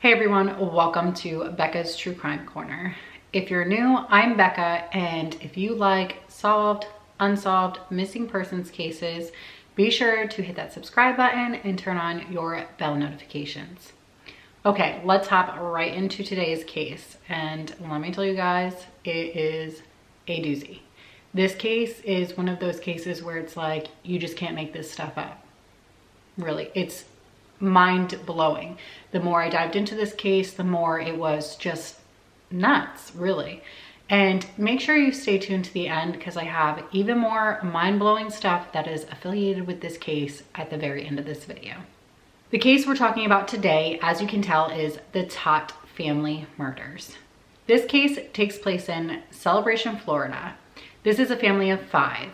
Hey everyone, welcome to Becca's True Crime Corner. If you're new, I'm Becca, and if you like solved, unsolved, missing persons cases, be sure to hit that subscribe button and turn on your bell notifications. Okay, let's hop right into today's case, and let me tell you guys, it is a doozy. This case is one of those cases where it's like, you just can't make this stuff up. Really, it's mind-blowing. The more I dived into this case, the more it was just nuts, really. And make sure you stay tuned to the end because I have even more mind-blowing stuff that is affiliated with this case at the very end of this video. The case we're talking about today, as you can tell, is the Todt family murders. This case takes place in Celebration, Florida. This is a family of 5.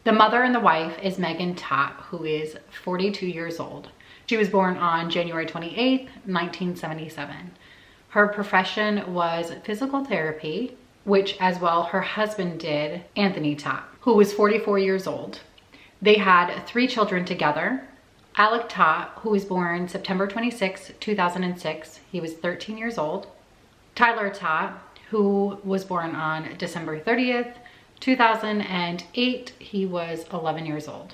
The mother and the wife is Megan Todt, who is 42 years old. She was born on January 28th, 1977. Her profession was physical therapy, which as well her husband did, Anthony Todt, who was 44 years old. They had 3 children together. Alec Todt, who was born September 26, 2006. He was 13 years old. Tyler Todt, who was born on December 30th, 2008. He was 11 years old.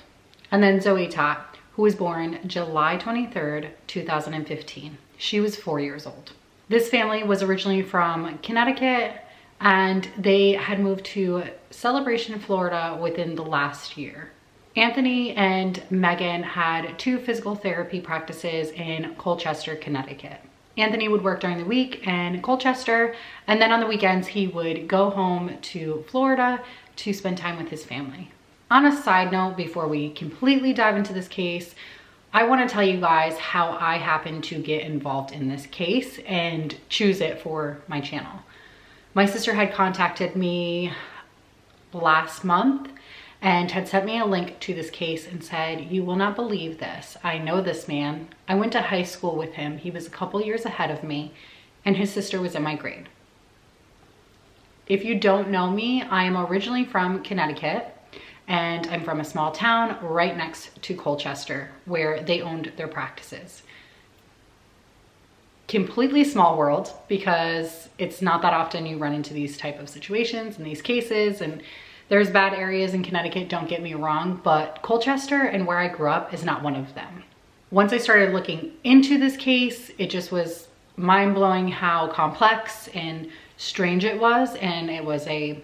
And then Zoe Todt, who was born July 23rd, 2015. She was 4 years old. This family was originally from Connecticut, and they had moved to Celebration, Florida within the last year. Anthony and Megan had 2 physical therapy practices in Colchester, Connecticut. Anthony would work during the week in Colchester, and then on the weekends he would go home to Florida to spend time with his family. On a side note, before we completely dive into this case, I want to tell you guys how I happened to get involved in this case and choose it for my channel. My sister had contacted me last month and had sent me a link to this case and said, "You will not believe this. I know this man. I went to high school with him. He was a couple years ahead of me, and his sister was in my grade." If you don't know me, I am originally from Connecticut. And I'm from a small town right next to Colchester where they owned their practices. Completely small world because it's not that often you run into these type of situations and these cases, and there's bad areas in Connecticut, don't get me wrong, but Colchester and where I grew up is not one of them. Once I started looking into this case, it just was mind-blowing how complex and strange it was, and it was a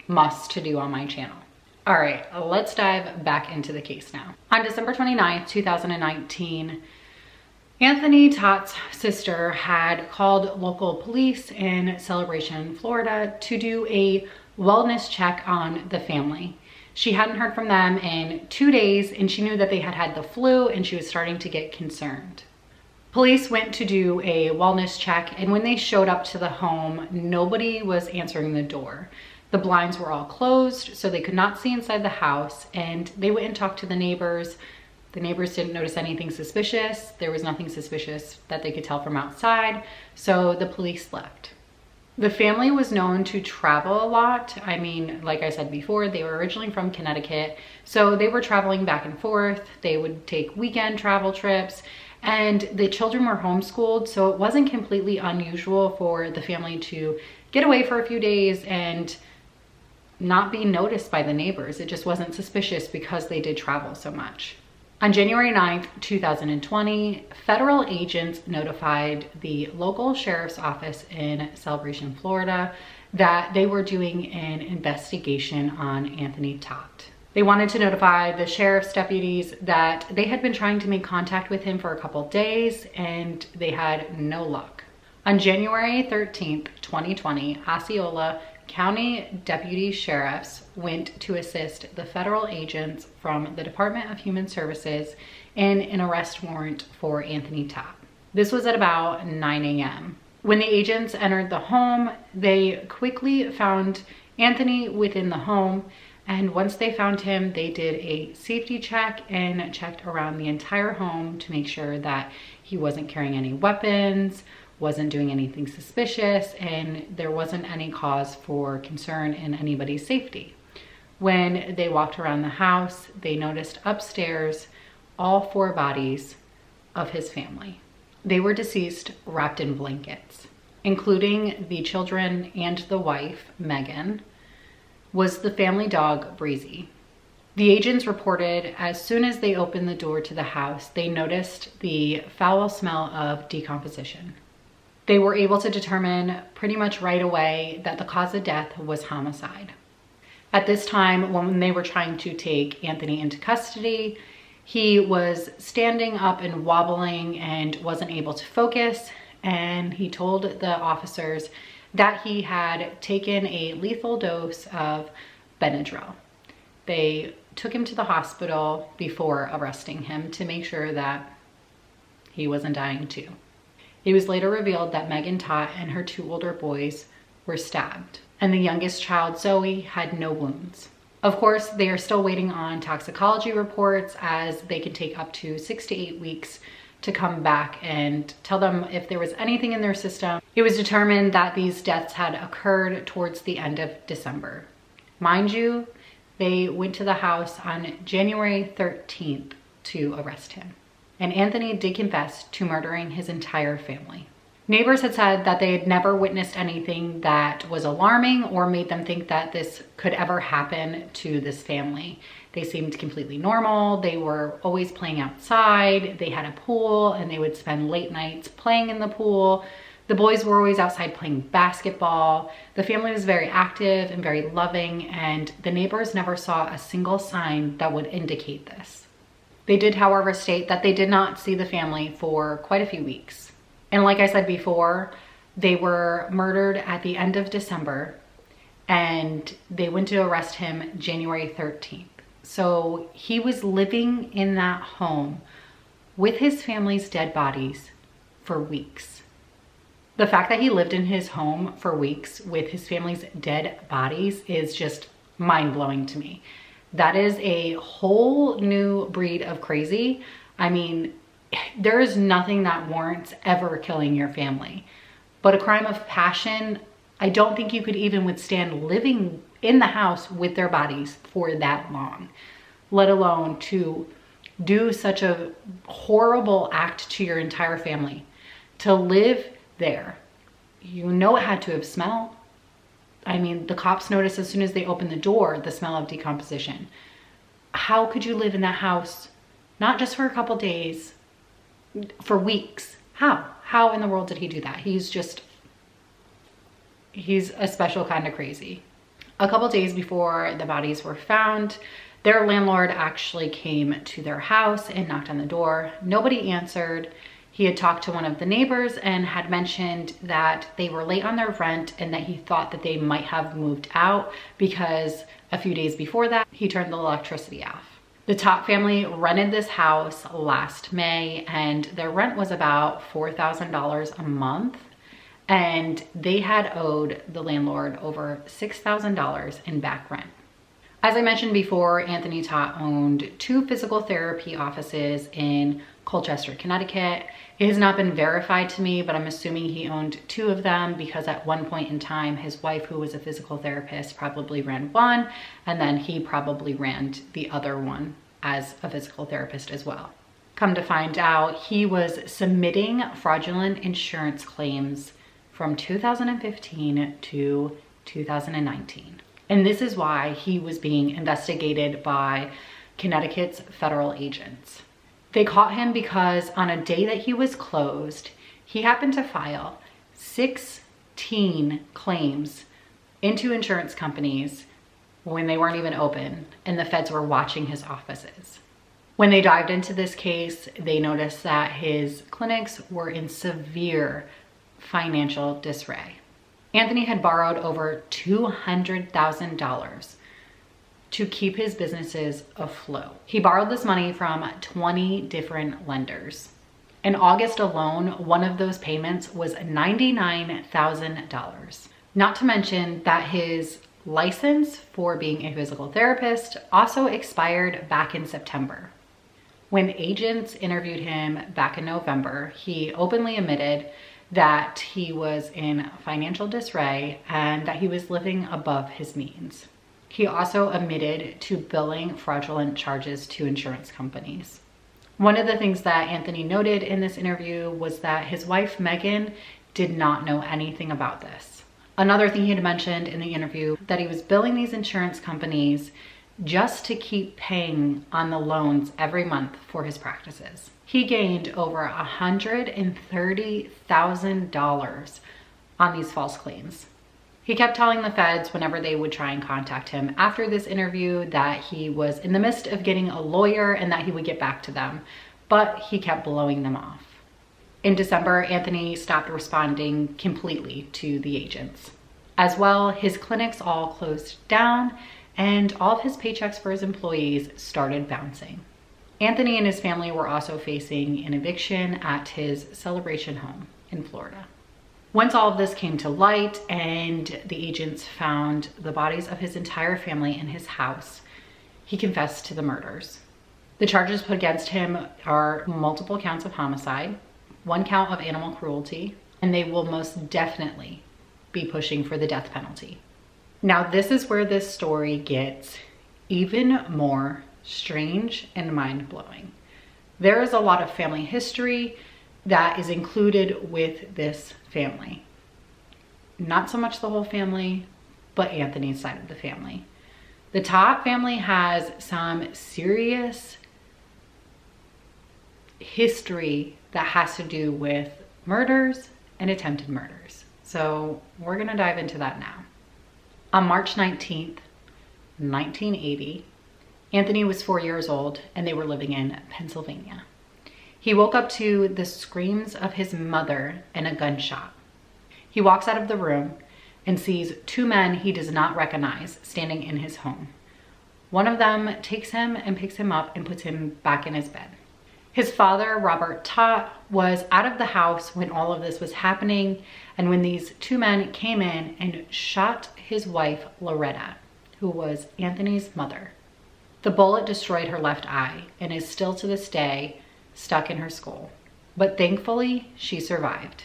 must to do on my channel. All right, let's dive back into the case now. On December 29th, 2019, Anthony Todt's sister had called local police in Celebration, Florida to do a wellness check on the family. She hadn't heard from them in 2 days, and she knew that they had had the flu, and she was starting to get concerned. Police went to do a wellness check, and when they showed up to the home, nobody was answering the door. The blinds were all closed, so they could not see inside the house, and they went and talked to the neighbors. The neighbors didn't notice anything suspicious. There was nothing suspicious that they could tell from outside, so the police left. The family was known to travel a lot. I mean, like I said before, they were originally from Connecticut, so they were traveling back and forth. They would take weekend travel trips, and the children were homeschooled, so it wasn't completely unusual for the family to get away for a few days and not be noticed by the neighbors. It just wasn't suspicious because they did travel so much. On January 9th, 2020, federal agents notified the local sheriff's office in Celebration, Florida, that they were doing an investigation on Anthony Todt. They wanted to notify the sheriff's deputies that they had been trying to make contact with him for a couple days and they had no luck. On January 13th, 2020, Osceola County deputy sheriffs went to assist the federal agents from the Department of Human Services in an arrest warrant for Anthony Todt. This was at about 9 a.m. When the agents entered the home, they quickly found Anthony within the home, and once they found him, they did a safety check and checked around the entire home to make sure that he wasn't carrying any weapons, wasn't doing anything suspicious, and there wasn't any cause for concern in anybody's safety. When they walked around the house, they noticed upstairs all 4 bodies of his family. They were deceased wrapped in blankets, including the children and the wife, Megan, was the family dog, Breezy. The agents reported as soon as they opened the door to the house, they noticed the foul smell of decomposition. They were able to determine pretty much right away that the cause of death was homicide. At this time, when they were trying to take Anthony into custody, he was standing up and wobbling and wasn't able to focus, and he told the officers that he had taken a lethal dose of Benadryl. They took him to the hospital before arresting him to make sure that he wasn't dying too. It was later revealed that Megan Todt and her 2 older boys were stabbed, and the youngest child, Zoe, had no wounds. Of course, they are still waiting on toxicology reports, as they can take up to 6 to 8 weeks to come back and tell them if there was anything in their system. It was determined that these deaths had occurred towards the end of December. Mind you, they went to the house on January 13th to arrest him. And Anthony did confess to murdering his entire family. Neighbors had said that they had never witnessed anything that was alarming or made them think that this could ever happen to this family. They seemed completely normal. They were always playing outside. They had a pool and they would spend late nights playing in the pool. The boys were always outside playing basketball. The family was very active and very loving, and the neighbors never saw a single sign that would indicate this. They did, however, state that they did not see the family for quite a few weeks. And like I said before, they were murdered at the end of December, and they went to arrest him January 13th. So he was living in that home with his family's dead bodies for weeks. The fact that he lived in his home for weeks with his family's dead bodies is just mind-blowing to me. That is a whole new breed of crazy. I mean, there is nothing that warrants ever killing your family. But a crime of passion, I don't think you could even withstand living in the house with their bodies for that long, let alone to do such a horrible act to your entire family. To live there, you know it had to have smelled. I mean, the cops noticed as soon as they opened the door, the smell of decomposition. How could you live in that house, not just for a couple days, for weeks? How in the world did he do that? He's a special kind of crazy. A couple days before the bodies were found, their landlord actually came to their house and knocked on the door. Nobody answered. He had talked to one of the neighbors and had mentioned that they were late on their rent and that he thought that they might have moved out because a few days before that, he turned the electricity off. The Todt family rented this house last May, and their rent was about $4,000 a month, and they had owed the landlord over $6,000 in back rent. As I mentioned before, Anthony Todt owned 2 physical therapy offices in Colchester, Connecticut. It has not been verified to me, but I'm assuming he owned 2 of them because at one point in time, his wife, who was a physical therapist, probably ran one, and then he probably ran the other one as a physical therapist as well. Come to find out, he was submitting fraudulent insurance claims from 2015 to 2019. And this is why he was being investigated by Connecticut's federal agents. They caught him because on a day that he was closed, he happened to file 16 claims into insurance companies when they weren't even open, and the feds were watching his offices. When they dived into this case, they noticed that his clinics were in severe financial disarray. Anthony had borrowed over $200,000 to keep his businesses afloat. He borrowed this money from 20 different lenders. In August alone, one of those payments was $99,000. Not to mention that his license for being a physical therapist also expired back in September. When agents interviewed him back in November, he openly admitted that he was in financial disarray and that he was living above his means. He also admitted to billing fraudulent charges to insurance companies. One of the things that Anthony noted in this interview was that his wife, Megan, did not know anything about this. Another thing he had mentioned in the interview, that he was billing these insurance companies just to keep paying on the loans every month for his practices. He gained over $130,000 on these false claims. He kept telling the feds whenever they would try and contact him after this interview that he was in the midst of getting a lawyer and that he would get back to them, but he kept blowing them off. In December, Anthony stopped responding completely to the agents. As well, his clinics all closed down and all of his paychecks for his employees started bouncing. Anthony and his family were also facing an eviction at his Celebration home in Florida. Once all of this came to light and the agents found the bodies of his entire family in his house, he confessed to the murders. The charges put against him are multiple counts of homicide, 1 count of animal cruelty, and they will most definitely be pushing for the death penalty. Now, this is where this story gets even more strange and mind-blowing. There is a lot of family history that is included with this family. Not so much the whole family, but Anthony's side of the family. The Todt family has some serious history that has to do with murders and attempted murders. So we're gonna dive into that now. On March 19th, 1980, Anthony was 4 years old and they were living in Pennsylvania. He woke up to the screams of his mother and a gunshot. He walks out of the room and sees 2 men he does not recognize standing in his home. One of them takes him and picks him up and puts him back in his bed. His father, Robert Todt, was out of the house when all of this was happening and when these 2 men came in and shot his wife, Loretta, who was Anthony's mother. The bullet destroyed her left eye and is still to this day stuck in her skull, but thankfully she survived.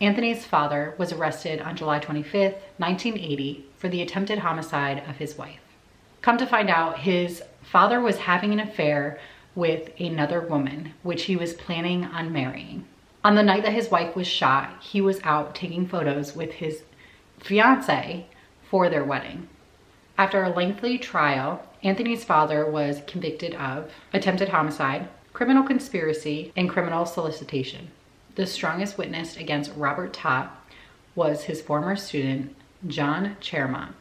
Anthony's father was arrested on July 25th, 1980 for the attempted homicide of his wife. Come to find out, his father was having an affair with another woman, which he was planning on marrying. On the night that his wife was shot, he was out taking photos with his fiance for their wedding. After a lengthy trial, Anthony's father was convicted of attempted homicide, criminal conspiracy, and criminal solicitation. The strongest witness against Robert Todt was his former student, John Chermont.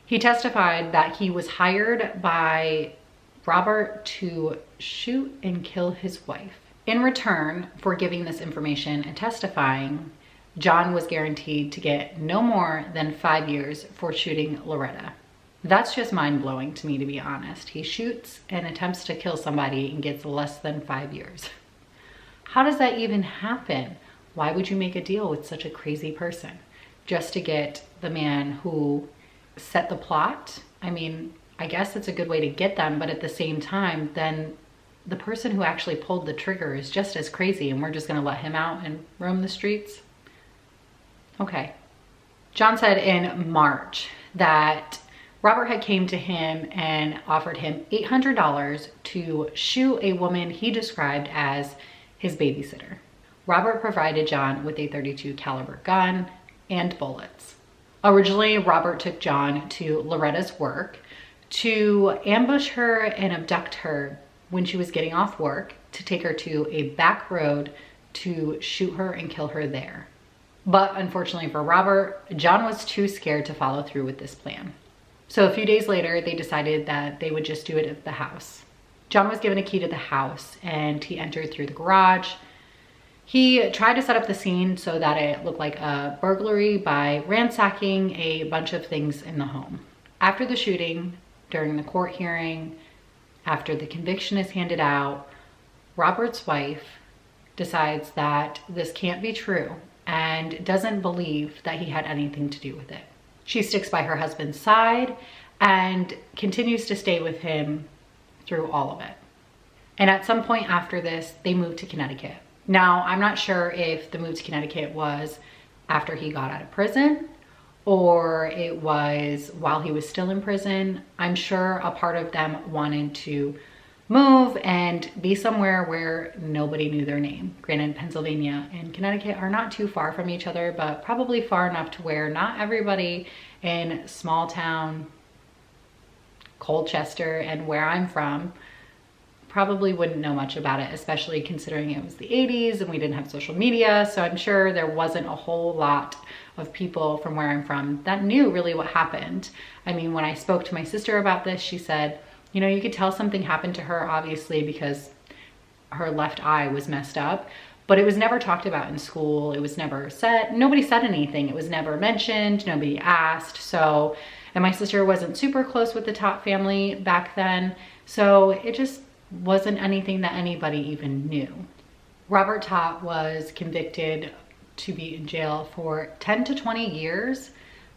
He testified that he was hired by Robert to shoot and kill his wife. In return for giving this information and testifying, John was guaranteed to get no more than 5 years for shooting Loretta. That's just mind-blowing to me, to be honest. He shoots and attempts to kill somebody and gets less than 5 years. How does that even happen? Why would you make a deal with such a crazy person just to get the man who set the plot? I mean, I guess it's a good way to get them, but at the same time, then the person who actually pulled the trigger is just as crazy and we're just gonna let him out and roam the streets? Okay. John said in March that Robert had came to him and offered him $800 to shoot a woman he described as his babysitter. Robert provided John with a .32 caliber gun and bullets. Originally, Robert took John to Loretta's work to ambush her and abduct her when she was getting off work, to take her to a back road to shoot her and kill her there. But unfortunately for Robert, John was too scared to follow through with this plan. So a few days later, they decided that they would just do it at the house. John was given a key to the house and he entered through the garage. He tried to set up the scene so that it looked like a burglary by ransacking a bunch of things in the home. After the shooting, during the court hearing, after the conviction is handed out, Robert's wife decides that this can't be true and doesn't believe that he had anything to do with it. She sticks by her husband's side and continues to stay with him through all of it. And at some point after this, they moved to Connecticut. Now, I'm not sure if the move to Connecticut was after he got out of prison or it was while he was still in prison. I'm sure a part of them wanted to move and be somewhere where nobody knew their name. Granted, Pennsylvania and Connecticut are not too far from each other, but probably far enough to where not everybody in small town Colchester and where I'm from probably wouldn't know much about it, especially considering it was the 80s and we didn't have social media. So I'm sure there wasn't a whole lot of people from where I'm from that knew really what happened. I mean, when I spoke to my sister about this, she said, you know, you could tell something happened to her, obviously, because her left eye was messed up, but it was never talked about in school. It was never said, nobody said anything. It was never mentioned, nobody asked. So, and my sister wasn't super close with the Todt family back then. So it just wasn't anything that anybody even knew. Robert Todt was convicted to be in jail for 10 to 20 years,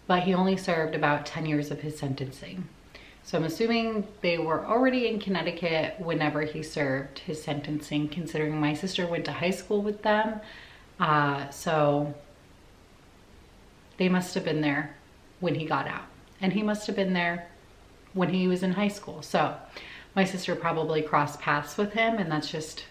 but he only served about 10 years of his sentencing. So I'm assuming they were already in Connecticut whenever he served his sentencing, considering my sister went to high school with them. So they must have been there when he got out, and he must have been there when he was in high school. So my sister probably crossed paths with him, and that's just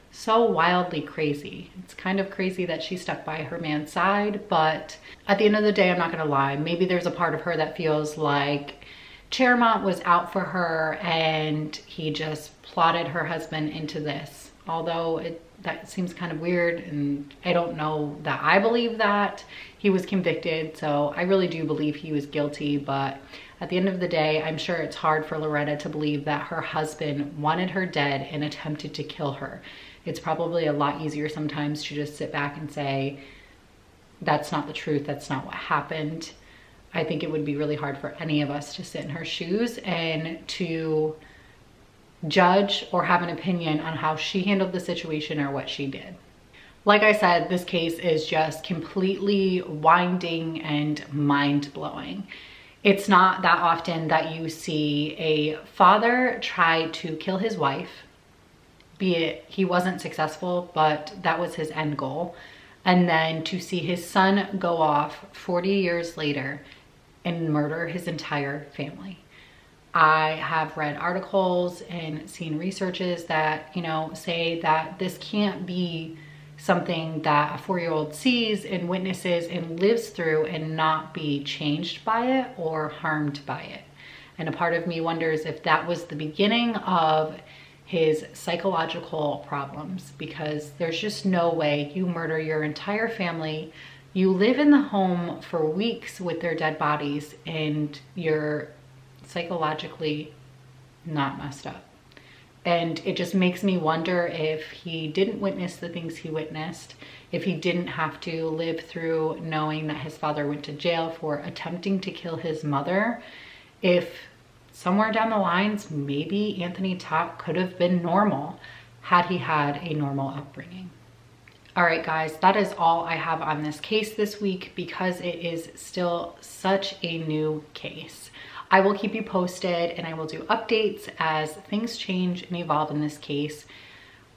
so wildly crazy. It's kind of crazy that she stuck by her man's side, but at the end of the day, I'm not gonna lie, maybe there's a part of her that feels like Chermont was out for her and he just plotted her husband into this. Although that seems kind of weird, and I don't know that I believe that. He was convicted, so I really do believe he was guilty, but at the end of the day, I'm sure it's hard for Loretta to believe that her husband wanted her dead and attempted to kill her. It's probably a lot easier sometimes to just sit back and say, that's not the truth, that's not what happened. I think it would be really hard for any of us to sit in her shoes and to judge or have an opinion on how she handled the situation or what she did. Like I said, this case is just completely winding and mind-blowing. It's not that often that you see a father try to kill his wife, be it he wasn't successful, but that was his end goal. And then to see his son go off 40 years later and murder his entire family. I have read articles and seen researches that, you know, say that this can't be something that a 4-year-old sees and witnesses and lives through and not be changed by it or harmed by it. And a part of me wonders if that was the beginning of his psychological problems, because there's just no way you murder your entire family, you live in the home for weeks with their dead bodies, and you're psychologically not messed up. And it just makes me wonder if he didn't witness the things he witnessed, if he didn't have to live through knowing that his father went to jail for attempting to kill his mother, if somewhere down the lines, maybe Anthony Todt could have been normal had he had a normal upbringing. All right, guys, that is all I have on this case this week because it is still such a new case. I will keep you posted and I will do updates as things change and evolve in this case.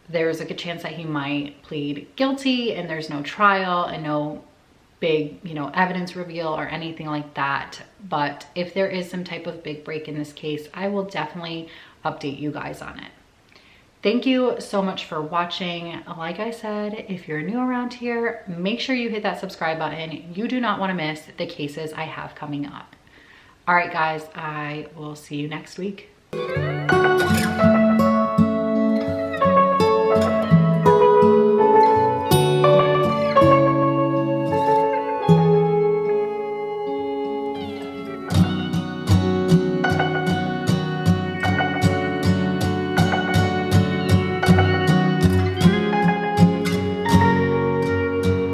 There's a good chance that he might plead guilty and there's no trial and no big, evidence reveal or anything like that. But if there is some type of big break in this case, I will definitely update you guys on it. Thank you so much for watching. Like I said, if you're new around here, make sure you hit that subscribe button. You do not want to miss the cases I have coming up. All right, guys, I will see you next week.